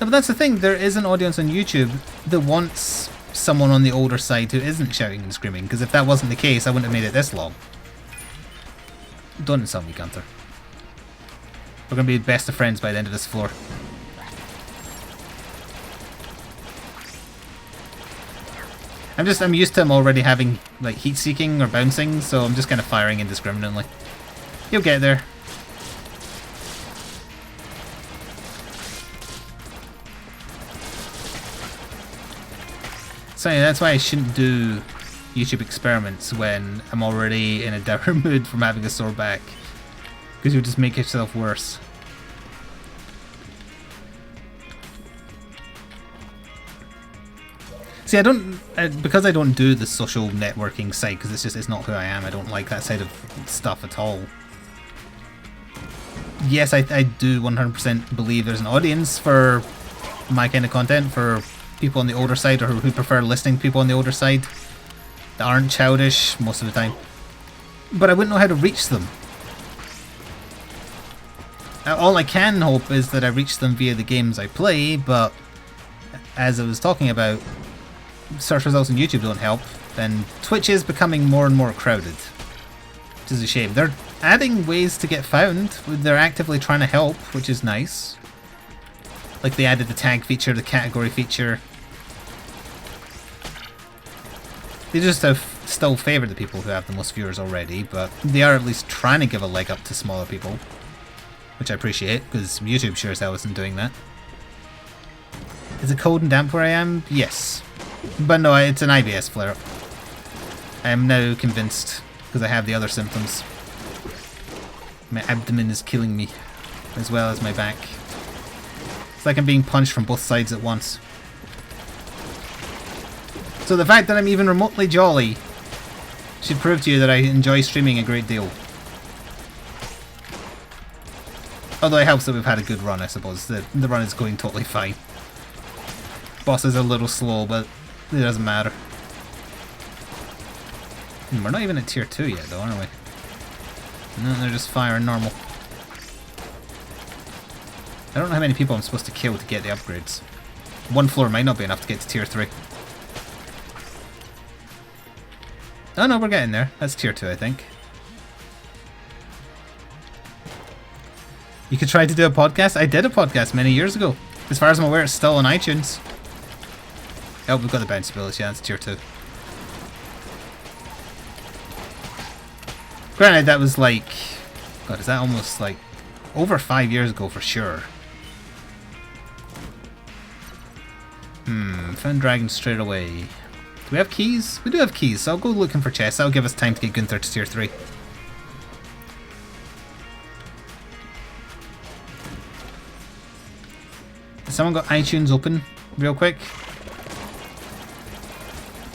No, but that's the thing. There is an audience on YouTube that wants someone on the older side who isn't shouting and screaming. Because if that wasn't the case, I wouldn't have made it this long. Don't insult me, Gunther. We're gonna be best of friends by the end of this floor. I'm used to him already having like heat seeking or bouncing, so I'm just kind of firing indiscriminately. You'll get there. So yeah, that's why I shouldn't do YouTube experiments when I'm already in a dour mood from having a sore back, because you'll just make yourself worse. See, because I don't do the social networking side, because it's not who I am. I don't like that side of stuff at all. Yes, I do 100% believe there's an audience for my kind of content, for people on the older side, or who prefer listening to people on the older side that aren't childish most of the time. But I wouldn't know how to reach them. All I can hope is that I reach them via the games I play, but as I was talking about, search results on YouTube don't help, and Twitch is becoming more and more crowded, which is a shame. They're adding ways to get found. They're actively trying to help, which is nice. Like they added the tag feature, the category feature. They just have still favour the people who have the most viewers already, but they are at least trying to give a leg up to smaller people, which I appreciate, because YouTube sure as hell isn't doing that. Is it cold and damp where I am? Yes. But no, it's an IBS flare-up. I am now convinced, because I have the other symptoms. My abdomen is killing me, as well as my back. It's like I'm being punched from both sides at once. So the fact that I'm even remotely jolly should prove to you that I enjoy streaming a great deal. Although it helps that we've had a good run, I suppose. The run is going totally fine. Boss is a little slow, but it doesn't matter. We're not even at tier 2 yet, though, are we? No, they're just firing normal. I don't know how many people I'm supposed to kill to get the upgrades. One floor might not be enough to get to tier 3. Oh no, we're getting there. That's tier 2, I think. You could try to do a podcast. I did a podcast many years ago. As far as I'm aware, it's still on iTunes. Oh, we've got the bounce ability. Yeah, that's tier 2. Granted, that was like... God, is that almost like... over 5 years ago for sure. Found dragon straight away. Do we have keys? We do have keys, so I'll go looking for chests. That'll give us time to get Gunther to tier 3. Has someone got iTunes open real quick?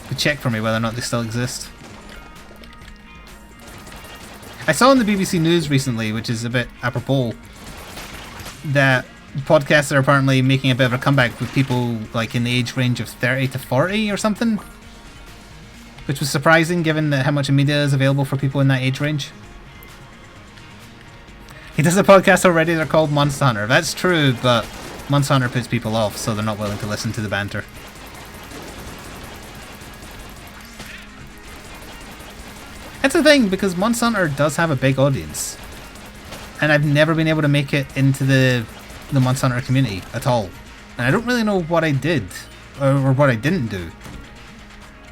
Could check for me whether or not they still exist. I saw on the BBC News recently, which is a bit apropos, that podcasts are apparently making a bit of a comeback with people like in the age range of 30 to 40 or something. Which was surprising given how much media is available for people in that age range. He does a podcast already, they're called Monster Hunter. That's true, but Monster Hunter puts people off, so they're not willing to listen to the banter. That's the thing, because Monster Hunter does have a big audience. And I've never been able to make it into the Monster Hunter community at all. And I don't really know what I did, or what I didn't do.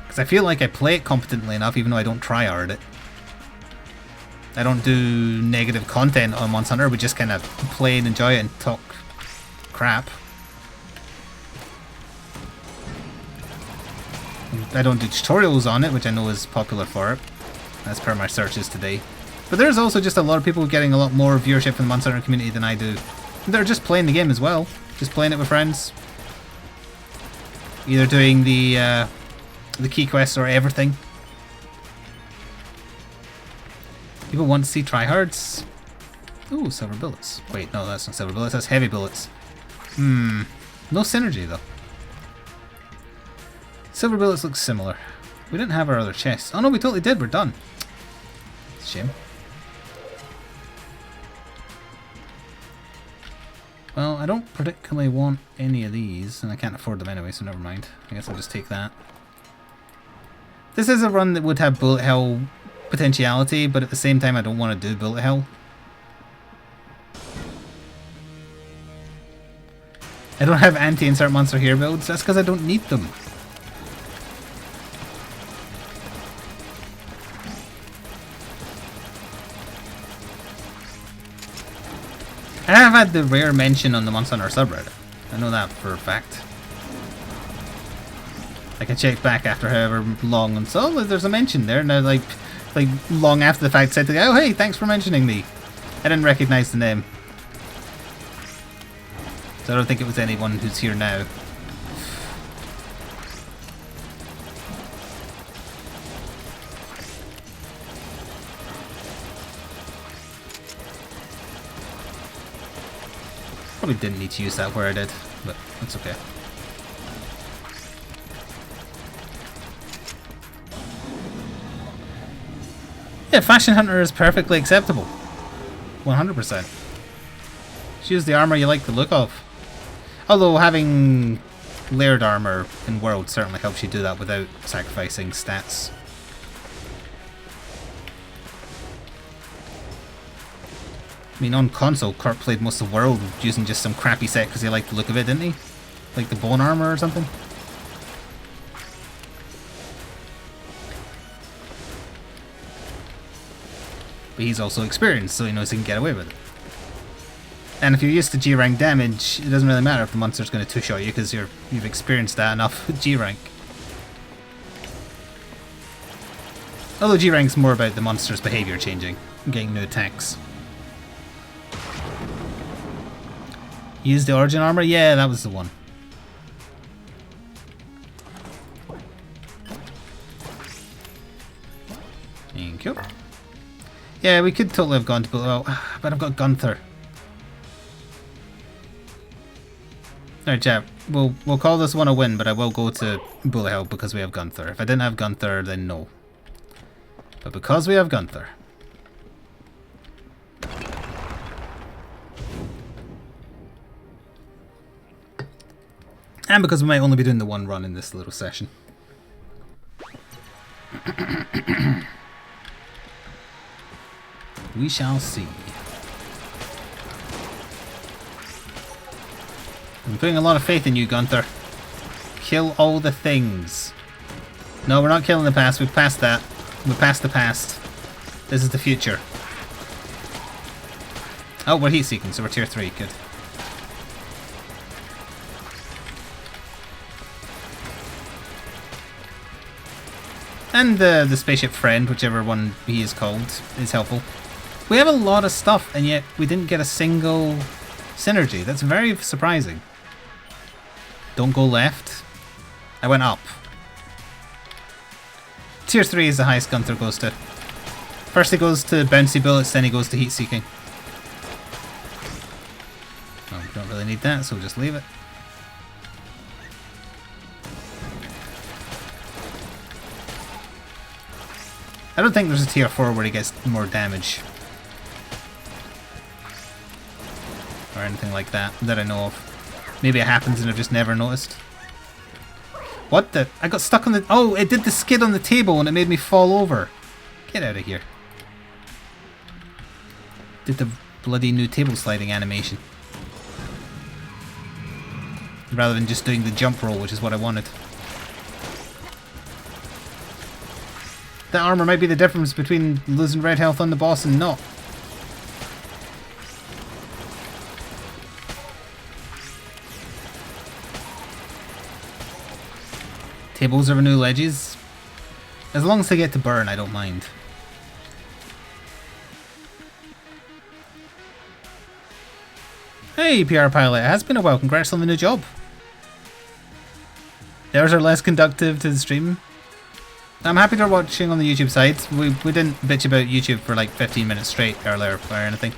Because I feel like I play it competently enough, even though I don't try hard it. I don't do negative content on Monster Hunter, we just kind of play and enjoy it and talk crap. I don't do tutorials on it, which I know is popular for it, as per my searches today. But there's also just a lot of people getting a lot more viewership in the Monster Hunter community than I do. They're just playing the game as well, just playing it with friends. Either doing the key quests or everything. People want to see tryhards. Ooh, silver bullets. Wait, no, that's not silver bullets, that's heavy bullets. No synergy though. Silver bullets look similar. We didn't have our other chests. Oh no, we totally did, we're done. It's a shame. Well, I don't particularly want any of these, and I can't afford them anyway, so never mind. I guess I'll just take that. This is a run that would have bullet hell potentiality, but at the same time I don't want to do bullet hell. I don't have anti-insert monster here builds, that's because I don't need them. I have had the rare mention on the Monster Hunter subreddit. I know that for a fact. I can check back after however long and so there's a mention there. Now like long after the fact said to oh hey, thanks for mentioning me. I didn't recognise the name. So I don't think it was anyone who's here now. Probably didn't need to use that where I did, but that's okay. Yeah, Fashion Hunter is perfectly acceptable. 100%. Just use the armor you like the look of. Although having layered armor in World certainly helps you do that without sacrificing stats. I mean, on console, Kurt played most of World using just some crappy set because he liked the look of it, didn't he? Like the bone armor or something? But he's also experienced, so he knows he can get away with it. And if you're used to G rank damage, it doesn't really matter if the monster's going to two-shot you because you've experienced that enough with G rank. Although G rank's more about the monster's behaviour changing, and getting new attacks. Use the origin armor? Yeah, that was the one. Thank you. Yeah, we could totally have gone to below, but I've got Gunther. Alright, chat. We'll call this one a win, but I will go to Bullet Hell because we have Gunther. If I didn't have Gunther, then no. But because we have Gunther. And because we might only be doing the one run in this little session. We shall see. I'm putting a lot of faith in you, Gunther. Kill all the things. No, we're not killing the past. We've passed that. We're past the past. This is the future. Oh, we're heat seeking, so we're tier 3. Good. And the spaceship friend, whichever one he is called, is helpful. We have a lot of stuff, and yet we didn't get a single synergy. That's very surprising. Don't go left. I went up. Tier 3 is the highest Gunther goes to. First he goes to bouncy bullets, then he goes to heat seeking. Oh, we don't really need that, so we'll just leave it. I don't think there's a tier 4 where he gets more damage. Or anything like that I know of. Maybe it happens and I've just never noticed. What the? I got stuck on the... Oh, it did the skid on the table and it made me fall over. Get out of here. Did the bloody new table sliding animation. Rather than just doing the jump roll, which is what I wanted. That armor might be the difference between losing red health on the boss and not. Tables over new ledges. As long as they get to burn, I don't mind. Hey, PR Pilot, it has been a while. Congrats on the new job. The hours are less conductive to the stream. I'm happy they're watching on the YouTube side. We didn't bitch about YouTube for like 15 minutes straight earlier or anything.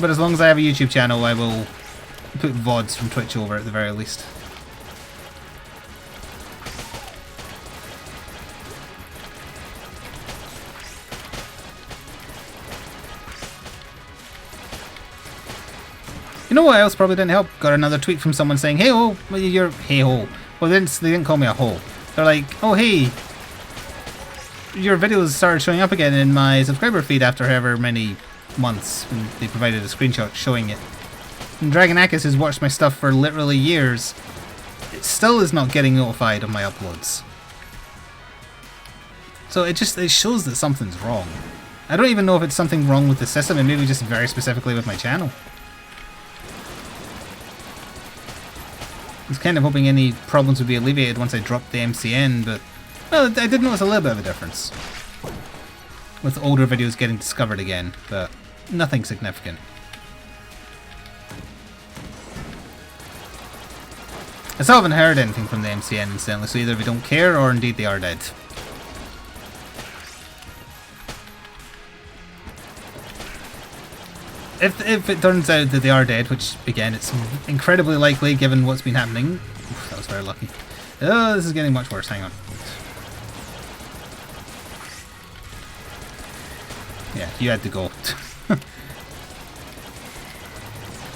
But as long as I have a YouTube channel, I will put VODs from Twitch over at the very least. You know what else probably didn't help? Got another tweet from someone saying, "Hey ho, you're hey ho." Well, they didn't call me a ho. They're like, "Oh hey, your videos started showing up again in my subscriber feed after however many months when they provided a screenshot showing it. And Dragonakis, who's watched my stuff for literally years, it still is not getting notified of my uploads. So it shows that something's wrong. I don't even know if it's something wrong with the system, and maybe just very specifically with my channel. I was kind of hoping any problems would be alleviated once I dropped the MCN, but well, I did notice a little bit of a difference with older videos getting discovered again, but nothing significant. I still haven't heard anything from the MCN incidentally, so either we don't care or indeed they are dead. If it turns out that they are dead, which again it's incredibly likely given what's been happening. Oof, that was very lucky. Oh, this is getting much worse, hang on. Yeah, you had to go.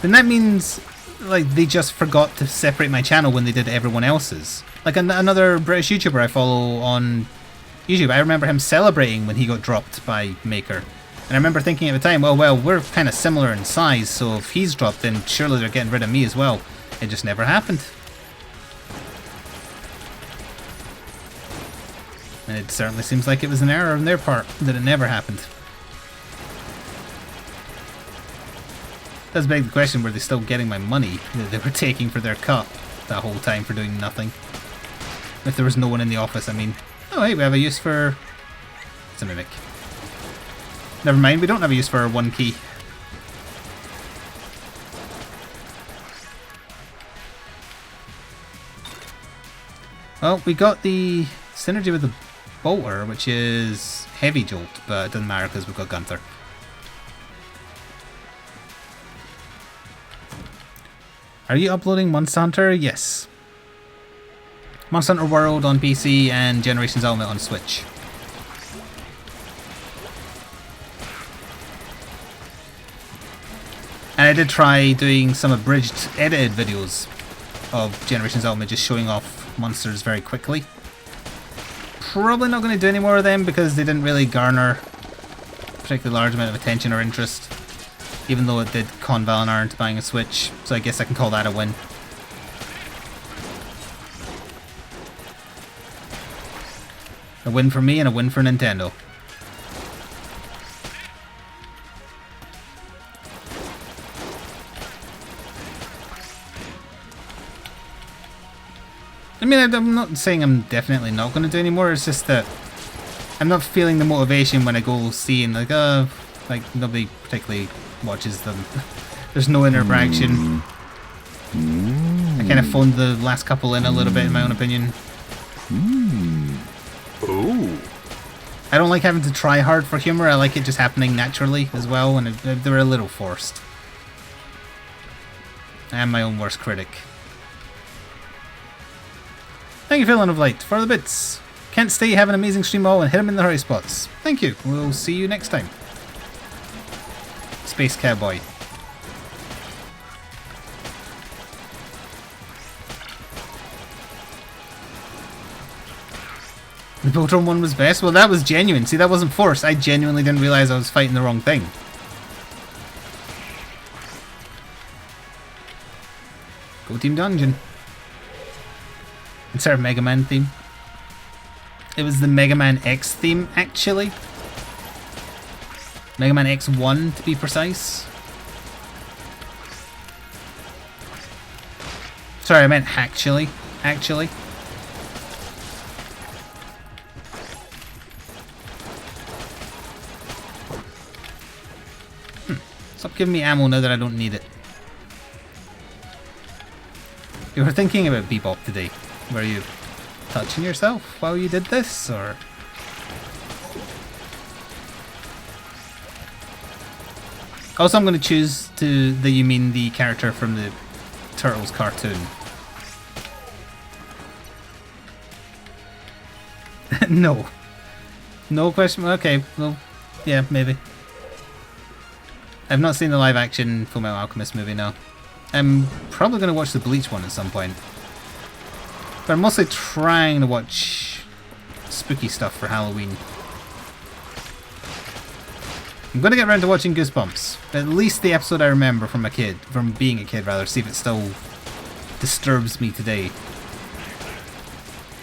Then that means like they just forgot to separate my channel when they did everyone else's. Like another British YouTuber I follow on YouTube, I remember him celebrating when he got dropped by Maker. And I remember thinking at the time, oh well, we're kind of similar in size, so if he's dropped then surely they're getting rid of me as well. It just never happened. And it certainly seems like it was an error on their part that it never happened. Does beg the question, were they still getting my money that they were taking for their cut that whole time for doing nothing? If there was no one in the office, I mean. Oh hey, we have a use for... It's a mimic. Never mind, we don't have a use for our one key. Well, we got the synergy with the bolter, which is heavy jolt, but it doesn't matter because we've got Gunther. Are you uploading Monster Hunter? Yes. Monster Hunter World on PC and Generations Ultimate on Switch. And I did try doing some abridged, edited videos of Generations Ultimate, just showing off monsters very quickly. Probably not going to do any more of them because they didn't really garner a particularly large amount of attention or interest. Even though it did con Valinar into buying a Switch, so I guess I can call that a win. A win for me and a win for Nintendo. I mean, I'm not saying I'm definitely not going to do any more, it's just that I'm not feeling the motivation when I go seeing, like nobody particularly watches them. There's no interaction. I kind of phoned the last couple in a little bit, in my own opinion. Ooh. I don't like having to try hard for humor. I like it just happening naturally as well, and they're a little forced. I am my own worst critic. Thank you, Villain of Light, for the bits. Can't stay, have an amazing stream all, and hit him in the high spots. Thank you. We'll see you next time. Space Cowboy. The Voltron one was best? Well, that was genuine. See, that wasn't forced. I genuinely didn't realise I was fighting the wrong thing. Go Team Gungeon. Insert Mega Man theme. It was the Mega Man X theme, actually. Mega Man X1, to be precise. Sorry, I meant actually. Actually. Stop giving me ammo now that I don't need it. You were thinking about Bebop today. Were you touching yourself while you did this, or...? Also, I'm going to choose that you mean the character from the Turtles cartoon. No. No question? Okay, well, yeah, maybe. I've not seen the live action Fullmetal Alchemist movie, no. I'm probably going to watch the Bleach one at some point. But I'm mostly trying to watch spooky stuff for Halloween. I'm going to get around to watching Goosebumps. At least the episode I remember from being a kid rather, see if it still disturbs me today.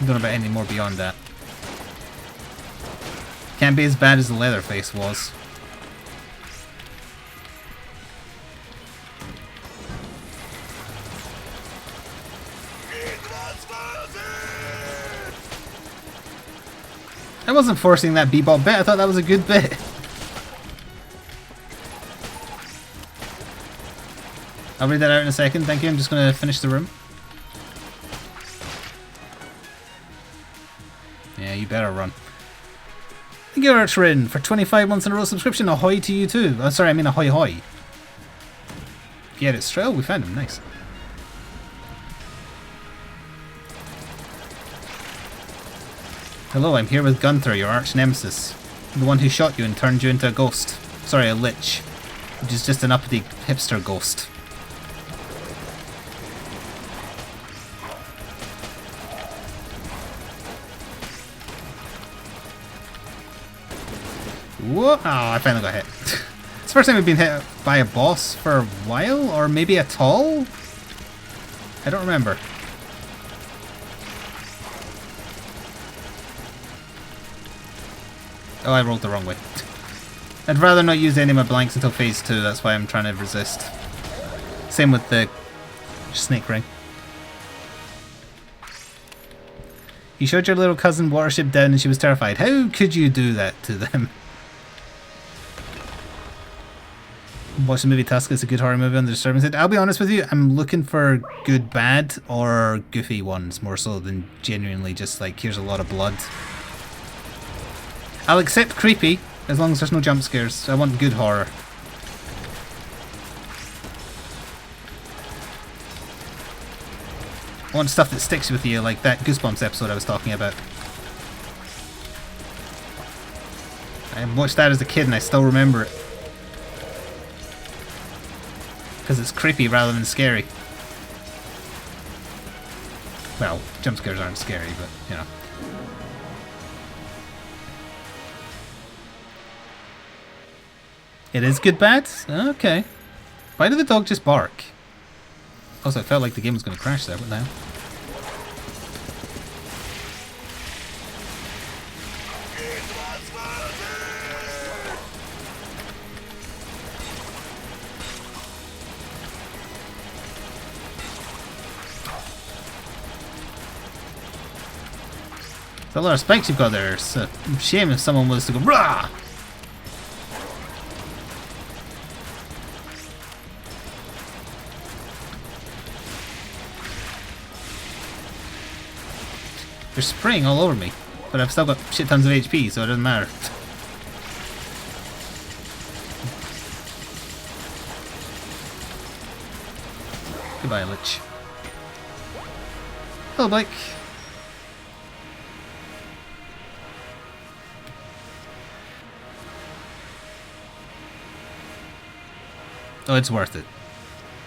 I don't know about any more beyond that. Can't be as bad as the Leatherface was. I wasn't forcing that bebop bit, I thought that was a good bit. I'll read that out in a second, thank you. I'm just going to finish the room. Yeah, you better run. Thank you, Archrin, for 25 months in a row subscription. Ahoy to you too. Oh, sorry, I mean ahoy hoy. Get it straight. Oh, we found him. Nice. Hello, I'm here with Gunther, your arch nemesis. The one who shot you and turned you into a ghost. Sorry, a lich. Which is just an uppity hipster ghost. Whoa! Oh, I finally got hit. It's the first time we've been hit by a boss for a while, or maybe at all? I don't remember. Oh, I rolled the wrong way. I'd rather not use any of my blanks until phase 2, that's why I'm trying to resist. Same with the snake ring. You showed your little cousin Watership down and she was terrified. How could you do that to them? Watch the movie Tusk, it's a good horror movie on the Disturbing side. I'll be honest with you, I'm looking for good bad or goofy ones more so than genuinely just like here's a lot of blood. I'll accept creepy as long as there's no jump scares. I want good horror. I want stuff that sticks with you like that Goosebumps episode I was talking about. I watched that as a kid and I still remember it. Because it's creepy rather than scary. Well, jump scares aren't scary, but, you know. It is good bad? Okay. Why did the dog just bark? Also, I felt like the game was going to crash there, what the hell? There's a lot of spikes you've got there. It's a shame if someone was to go rah! They're spraying all over me, but I've still got shit tons of HP, so it doesn't matter. Goodbye, Lich. Hello, Blake. Oh, it's worth it.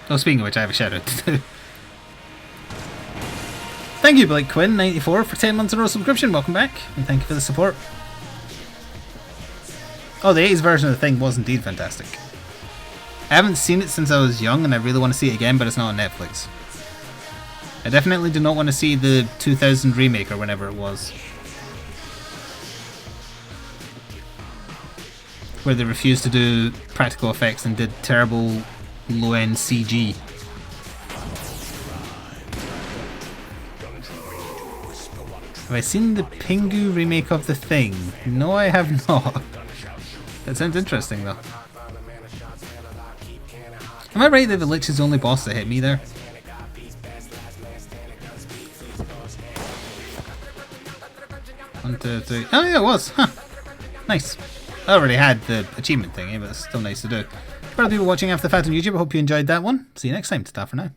Oh, speaking of which, I have a shout out to do. Thank you, Blake Quinn 94 for 10 months in a row subscription. Welcome back, and thank you for the support. Oh, the 80s version of the thing was indeed fantastic. I haven't seen it since I was young, and I really want to see it again, but it's not on Netflix. I definitely do not want to see the 2000 remake or whenever it was. Where they refused to do practical effects and did terrible low-end CG. Have I seen the Pingu remake of The Thing? No, I have not. That sounds interesting though. Am I right that the Lich is the only boss that hit me there? One, two, three. Oh yeah, it was. Huh. Nice. I already had the achievement thingy, but it's still nice to do. For other people watching After the Fact on YouTube, I hope you enjoyed that one. See you next time. Ta-ta for now.